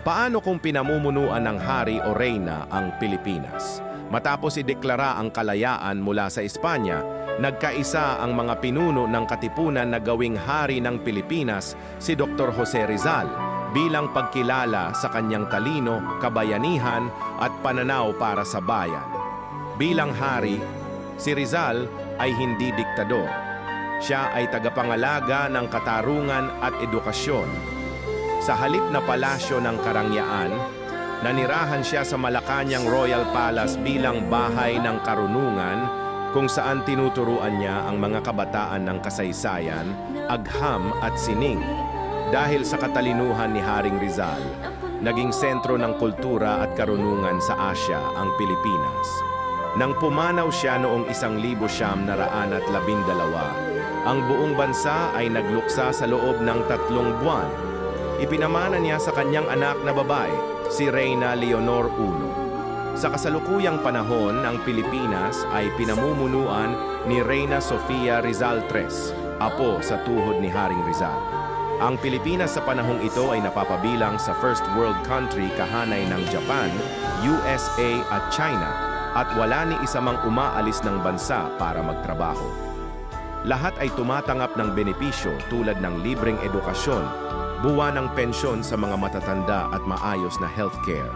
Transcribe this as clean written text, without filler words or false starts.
Paano kung pinamumunuan ng hari o reyna ang Pilipinas? Matapos ideklara ang kalayaan mula sa Espanya, nagkaisa ang mga pinuno ng katipunan na gawing hari ng Pilipinas si Dr. Jose Rizal bilang pagkilala sa kanyang talino, kabayanihan at pananaw para sa bayan. Bilang hari, si Rizal ay hindi diktador. Siya ay tagapangalaga ng katarungan at edukasyon. Sa halip na palasyo ng Karangyaan, nanirahan siya sa Malacañang Royal Palace bilang bahay ng karunungan kung saan tinuturuan niya ang mga kabataan ng kasaysayan, agham at sining. Dahil sa katalinuhan ni Haring Rizal, naging sentro ng kultura at karunungan sa Asya ang Pilipinas. Nang pumanaw siya noong 1912, ang buong bansa ay nagluksa sa loob ng 3 buwan. Ipinamana niya sa kanyang anak na babae, si Reyna Leonor I. Sa kasalukuyang panahon, ang Pilipinas ay pinamumunuan ni Reyna Sofia Rizal III, apo sa tuhod ni Haring Rizal. Ang Pilipinas sa panahong ito ay napapabilang sa first world country kahanay ng Japan, USA at China, at wala ni isa mang umaalis ng bansa para magtrabaho. Lahat ay tumatanggap ng benepisyo tulad ng libreng edukasyon, buwan ng pensyon sa mga matatanda at maayos na healthcare.